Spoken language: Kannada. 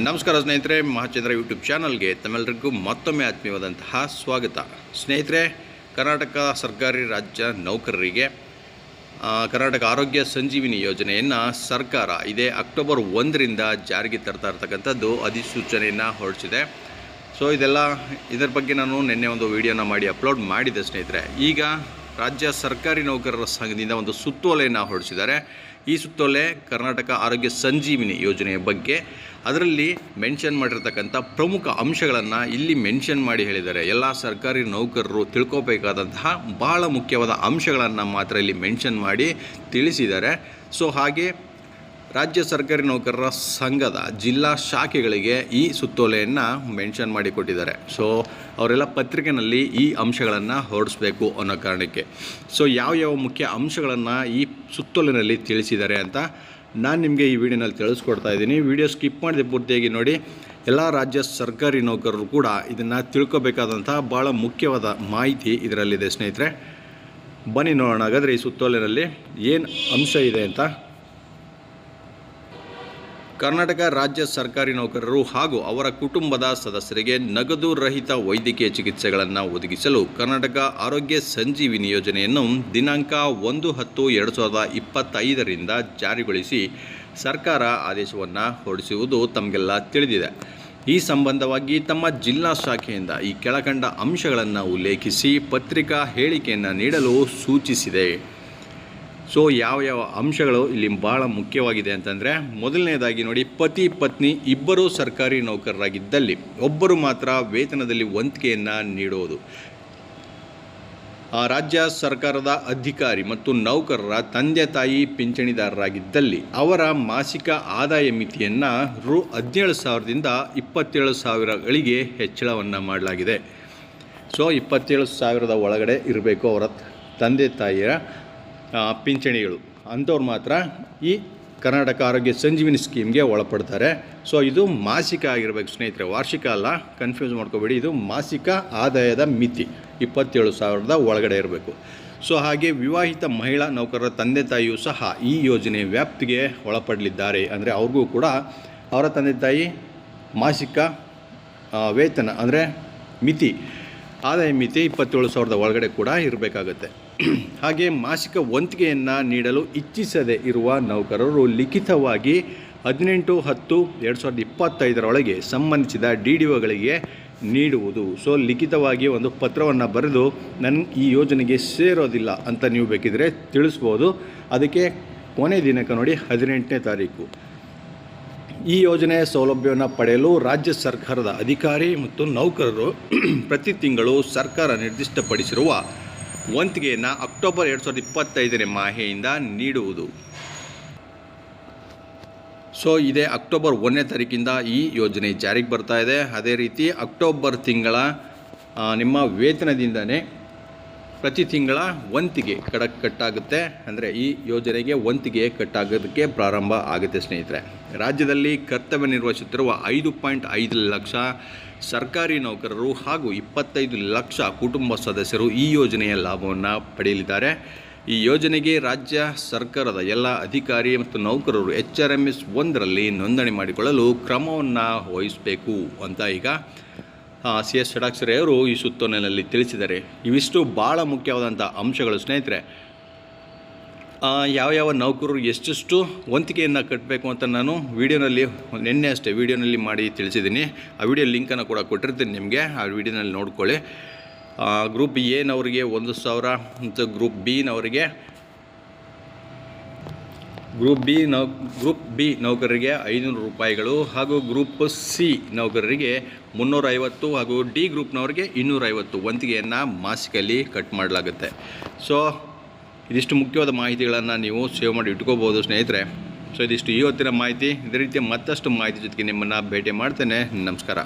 ನಮಸ್ಕಾರ ಸ್ನೇಹಿತರೆ, ಮಹಾಚಂದ್ರ ಯೂಟ್ಯೂಬ್ ಚಾನಲ್ಗೆ ತಮ್ಮೆಲ್ಲರಿಗೂ ಮತ್ತೊಮ್ಮೆ ಆತ್ಮೀಯವಾದಂತಹ ಸ್ವಾಗತ. ಸ್ನೇಹಿತರೆ, ಕರ್ನಾಟಕ ಸರ್ಕಾರಿ ರಾಜ್ಯ ನೌಕರರಿಗೆ ಕರ್ನಾಟಕ ಆರೋಗ್ಯ ಸಂಜೀವಿನಿ ಯೋಜನೆಯನ್ನು ಸರ್ಕಾರ ಇದೇ ಅಕ್ಟೋಬರ್ 1ರಿಂದ ಜಾರಿಗೆ ತರ್ತಾ ಇರ್ತಕ್ಕಂಥದ್ದು ಅಧಿಸೂಚನೆಯನ್ನು ಹೊರಡಿಸಿದೆ. ಸೊ ಇದರ ಬಗ್ಗೆ ನಾನು ನಿನ್ನೆ ಒಂದು ವಿಡಿಯೋನ ಮಾಡಿ ಅಪ್ಲೋಡ್ ಮಾಡಿದ್ದೆ ಸ್ನೇಹಿತರೆ. ಈಗ ರಾಜ್ಯ ಸರ್ಕಾರಿ ನೌಕರರ ಸಂಘದಿಂದ ಒಂದು ಸುತ್ತೋಲೆಯನ್ನು ಹೊರಡಿಸಿದ್ದಾರೆ. ಈ ಸುತ್ತೋಲೆ ಕರ್ನಾಟಕ ಆರೋಗ್ಯ ಸಂಜೀವಿನಿ ಯೋಜನೆಯ ಬಗ್ಗೆ ಅದರಲ್ಲಿ ಮೆನ್ಷನ್ ಮಾಡಿರ್ತಕ್ಕಂಥ ಪ್ರಮುಖ ಅಂಶಗಳನ್ನು ಇಲ್ಲಿ ಮೆನ್ಷನ್ ಮಾಡಿ ಹೇಳಿದ್ದಾರೆ. ಎಲ್ಲ ಸರ್ಕಾರಿ ನೌಕರರು ತಿಳ್ಕೋಬೇಕಾದಂತಹ ಭಾಳ ಮುಖ್ಯವಾದ ಅಂಶಗಳನ್ನು ಮಾತ್ರ ಇಲ್ಲಿ ಮೆನ್ಷನ್ ಮಾಡಿ ತಿಳಿಸಿದ್ದಾರೆ. ಸೊ ಹಾಗೆ ರಾಜ್ಯ ಸರ್ಕಾರಿ ನೌಕರರ ಸಂಘದ ಜಿಲ್ಲಾ ಶಾಖೆಗಳಿಗೆ ಈ ಸುತ್ತೋಲೆಯನ್ನು ಮೆನ್ಷನ್ ಮಾಡಿ ಕೊಟ್ಟಿದ್ದಾರೆ. ಸೊ ಅವರೆಲ್ಲ ಪತ್ರಿಕೆಯಲ್ಲಿ ಈ ಅಂಶಗಳನ್ನು ಹೊರಡಿಸ್ಬೇಕು ಅನ್ನೋ ಕಾರಣಕ್ಕೆ. ಸೊ ಯಾವ ಮುಖ್ಯ ಅಂಶಗಳನ್ನು ಈ ಸುತ್ತೋಲೆಯಲ್ಲಿ ತಿಳಿಸಿದ್ದಾರೆ ಅಂತ ನಾನು ನಿಮಗೆ ಈ ವಿಡಿಯೋನಲ್ಲಿ ತಿಳಿಸ್ಕೊಡ್ತಾ ಇದ್ದೀನಿ. ವಿಡಿಯೋ ಸ್ಕಿಪ್ ಮಾಡಿದೆ ಪೂರ್ತಿಯಾಗಿ ನೋಡಿ. ಎಲ್ಲ ರಾಜ್ಯ ಸರ್ಕಾರಿ ನೌಕರರು ಕೂಡ ಇದನ್ನು ತಿಳ್ಕೊಬೇಕಾದಂಥ ಭಾಳ ಮುಖ್ಯವಾದ ಮಾಹಿತಿ ಇದರಲ್ಲಿದೆ ಸ್ನೇಹಿತರೆ. ಬನ್ನಿ ನೋಡೋಣ ಹಾಗಾದರೆ ಈ ಸುತ್ತೋಲೆಯಲ್ಲಿ ಏನು ಅಂಶ ಇದೆ ಅಂತ. ಕರ್ನಾಟಕ ರಾಜ್ಯ ಸರ್ಕಾರಿ ನೌಕರರು ಹಾಗೂ ಅವರ ಕುಟುಂಬದ ಸದಸ್ಯರಿಗೆ ನಗದು ರಹಿತ ವೈದ್ಯಕೀಯ ಚಿಕಿತ್ಸೆಗಳನ್ನು ಒದಗಿಸಲು ಕರ್ನಾಟಕ ಆರೋಗ್ಯ ಸಂಜೀವಿನಿ ಯೋಜನೆಯನ್ನು ದಿನಾಂಕ 1/10/2025ರಿಂದ ಜಾರಿಗೊಳಿಸಿ ಸರ್ಕಾರ ಆದೇಶವನ್ನು ಹೊರಡಿಸುವುದು ತಮಗೆಲ್ಲ ತಿಳಿದಿದೆ. ಈ ಸಂಬಂಧವಾಗಿ ತಮ್ಮ ಜಿಲ್ಲಾ ಶಾಖೆಯಿಂದ ಈ ಕೆಳಕಂಡ ಅಂಶಗಳನ್ನು ಉಲ್ಲೇಖಿಸಿ ಪತ್ರಿಕಾ ಹೇಳಿಕೆಯನ್ನು ನೀಡಲು ಸೂಚಿಸಿದೆ. ಸೊ ಯಾವ ಅಂಶಗಳು ಇಲ್ಲಿ ಭಾಳ ಮುಖ್ಯವಾಗಿದೆ ಅಂತಂದರೆ, ಮೊದಲನೇದಾಗಿ ನೋಡಿ, ಪತಿ ಪತ್ನಿ ಇಬ್ಬರೂ ಸರ್ಕಾರಿ ನೌಕರರಾಗಿದ್ದಲ್ಲಿ ಒಬ್ಬರು ಮಾತ್ರ ವೇತನದಲ್ಲಿ ವಂತಿಗೆಯನ್ನು ನೀಡುವುದು. ರಾಜ್ಯ ಸರ್ಕಾರದ ಅಧಿಕಾರಿ ಮತ್ತು ನೌಕರರ ತಂದೆ ತಾಯಿ ಪಿಂಚಣಿದಾರರಾಗಿದ್ದಲ್ಲಿ ಅವರ ಮಾಸಿಕ ಆದಾಯ ಮಿತಿಯನ್ನು ರು 17,000ದಿಂದ 27,000ಗಳಿಗೆ ಹೆಚ್ಚಳವನ್ನು ಮಾಡಲಾಗಿದೆ. ಸೊ 27,000 ಒಳಗಡೆ ಇರಬೇಕು ಅವರ ತಂದೆ ತಾಯಿಯ ಪಿಂಚಣಿಗಳು. ಅಂಥವ್ರು ಮಾತ್ರ ಈ ಕರ್ನಾಟಕ ಆರೋಗ್ಯ ಸಂಜೀವಿನಿ ಸ್ಕೀಮ್ಗೆ ಒಳಪಡ್ತಾರೆ. ಸೊ ಇದು ಮಾಸಿಕ ಆಗಿರಬೇಕು ಸ್ನೇಹಿತರೆ, ವಾರ್ಷಿಕ ಅಲ್ಲ, ಕನ್ಫ್ಯೂಸ್ ಮಾಡ್ಕೋಬೇಡಿ. ಇದು ಮಾಸಿಕ ಆದಾಯದ ಮಿತಿ 27,000 ಒಳಗಡೆ ಇರಬೇಕು. ಸೊ ಹಾಗೆ ವಿವಾಹಿತ ಮಹಿಳಾ ನೌಕರರ ತಂದೆ ತಾಯಿಯೂ ಸಹ ಈ ಯೋಜನೆ ವ್ಯಾಪ್ತಿಗೆ ಒಳಪಡಲಿದ್ದಾರೆ. ಅಂದರೆ ಅವ್ರಿಗೂ ಕೂಡ ಅವರ ತಂದೆ ತಾಯಿ ಮಾಸಿಕ ವೇತನ ಅಂದರೆ ಮಿತಿ, ಆದಾಯ ಮಿತಿ 27,000 ಒಳಗಡೆ ಕೂಡ ಇರಬೇಕಾಗತ್ತೆ. ಹಾಗೆ ಮಾಸಿಕ ವಂತಿಗೆಯನ್ನು ನೀಡಲು ಇಚ್ಛಿಸದೇ ಇರುವ ನೌಕರರು ಲಿಖಿತವಾಗಿ 18/10/2025 ಸಂಬಂಧಿಸಿದ DDOಗಳಿಗೆ ನೀಡುವುದು. ಸೊ ಲಿಖಿತವಾಗಿ ಒಂದು ಪತ್ರವನ್ನು ಬರೆದು ಈ ಯೋಜನೆಗೆ ಸೇರೋದಿಲ್ಲ ಅಂತ ನೀವು ಬೇಕಿದ್ರೆ ತಿಳಿಸ್ಬೋದು. ಅದಕ್ಕೆ ಕೊನೆ ದಿನಾಂಕ ನೋಡಿ 18ನೇ ತಾರೀಕು. ಈ ಯೋಜನೆಯ ಸೌಲಭ್ಯವನ್ನು ಪಡೆಯಲು ರಾಜ್ಯ ಸರ್ಕಾರದ ಅಧಿಕಾರಿ ಮತ್ತು ನೌಕರರು ಪ್ರತಿ ತಿಂಗಳು ಸರ್ಕಾರ ನಿರ್ದಿಷ್ಟಪಡಿಸಿರುವ ವಂತಿಗೆಯನ್ನು ಅಕ್ಟೋಬರ್ 2025ನೇ ಮಾಹೆಯಿಂದ ನೀಡುವುದು. ಸೊ ಇದೇ ಅಕ್ಟೋಬರ್ 1ನೇ ತಾರೀಕಿಂದ ಈ ಯೋಜನೆ ಜಾರಿಗೆ ಬರ್ತಾ ಇದೆ. ಅದೇ ರೀತಿ ಅಕ್ಟೋಬರ್ ತಿಂಗಳ ನಿಮ್ಮ ವೇತನದಿಂದನೇ ಪ್ರತಿ ತಿಂಗಳ ವಂತಿಗೆ ಕಟ್ಟಾಗುತ್ತೆ. ಅಂದರೆ ಈ ಯೋಜನೆಗೆ ವಂತಿಗೆ ಕಟ್ಟಾಗೋದಕ್ಕೆ ಪ್ರಾರಂಭ ಆಗುತ್ತೆ ಸ್ನೇಹಿತರೆ. ರಾಜ್ಯದಲ್ಲಿ ಕರ್ತವ್ಯ ನಿರ್ವಹಿಸುತ್ತಿರುವ 5.5 ಲಕ್ಷ ಸರ್ಕಾರಿ ನೌಕರರು ಹಾಗೂ 25 ಲಕ್ಷ ಕುಟುಂಬ ಸದಸ್ಯರು ಈ ಯೋಜನೆಯ ಲಾಭವನ್ನು ಪಡೆಯಲಿದ್ದಾರೆ. ಈ ಯೋಜನೆಗೆ ರಾಜ್ಯ ಸರ್ಕಾರದ ಎಲ್ಲ ಅಧಿಕಾರಿ ಮತ್ತು ನೌಕರರು HRMS 1ರಲ್ಲಿ ನೋಂದಣಿ ಮಾಡಿಕೊಳ್ಳಲು ಕ್ರಮವನ್ನು ವಹಿಸಬೇಕು ಅಂತ ಈಗ CS ಷಡಾಕ್ಷರಿ ಅವರು ಈ ಸುತ್ತೋಲೆಯಲ್ಲಿ ತಿಳಿಸಿದ್ದಾರೆ. ಇವಿಷ್ಟು ಭಾಳ ಮುಖ್ಯವಾದಂಥ ಅಂಶಗಳು ಸ್ನೇಹಿತರೆ. ಯಾವ ನೌಕರರು ಎಷ್ಟೆಷ್ಟು ವಂತಿಗೆಯನ್ನು ಕಟ್ಟಬೇಕು ಅಂತ ನಾನು ನಿನ್ನೆ ಅಷ್ಟೇ ವಿಡಿಯೋನಲ್ಲಿ ಮಾಡಿ ತಿಳಿಸಿದ್ದೀನಿ. ಆ ವಿಡಿಯೋ ಲಿಂಕನ್ನು ಕೂಡ ಕೊಟ್ಟಿರ್ತೀನಿ ನಿಮಗೆ, ಆ ವಿಡಿಯೋನಲ್ಲಿ ನೋಡ್ಕೊಳ್ಳಿ. ಗ್ರೂಪ್ ಎನವರಿಗೆ 1,000 ಮತ್ತು ಗ್ರೂಪ್ ಬಿ ನೌಕರರಿಗೆ 500 ರೂಪಾಯಿಗಳು ಹಾಗೂ ಗ್ರೂಪ್ ಸಿ ನೌಕರರಿಗೆ 350 ಹಾಗೂ ಡಿ ಗ್ರೂಪ್ನವರಿಗೆ 250 ವಂತಿಗೆಯನ್ನು ಮಾಸಿಕಲ್ಲಿ ಕಟ್ ಮಾಡಲಾಗುತ್ತೆ. ಸೊ ಇದಿಷ್ಟು ಮುಖ್ಯವಾದ ಮಾಹಿತಿಗಳನ್ನು ನೀವು ಸೇವ್ ಮಾಡಿ ಇಟ್ಕೋಬೋದು ಸ್ನೇಹಿತರೆ. ಸೊ ಇದಿಷ್ಟು ಇವತ್ತಿನ ಮಾಹಿತಿ. ಇದೇ ರೀತಿಯ ಮತ್ತಷ್ಟು ಮಾಹಿತಿ ಜೊತೆಗೆ ನಿಮ್ಮನ್ನು ಭೇಟಿ ಮಾಡ್ತೇನೆ. ನಮಸ್ಕಾರ.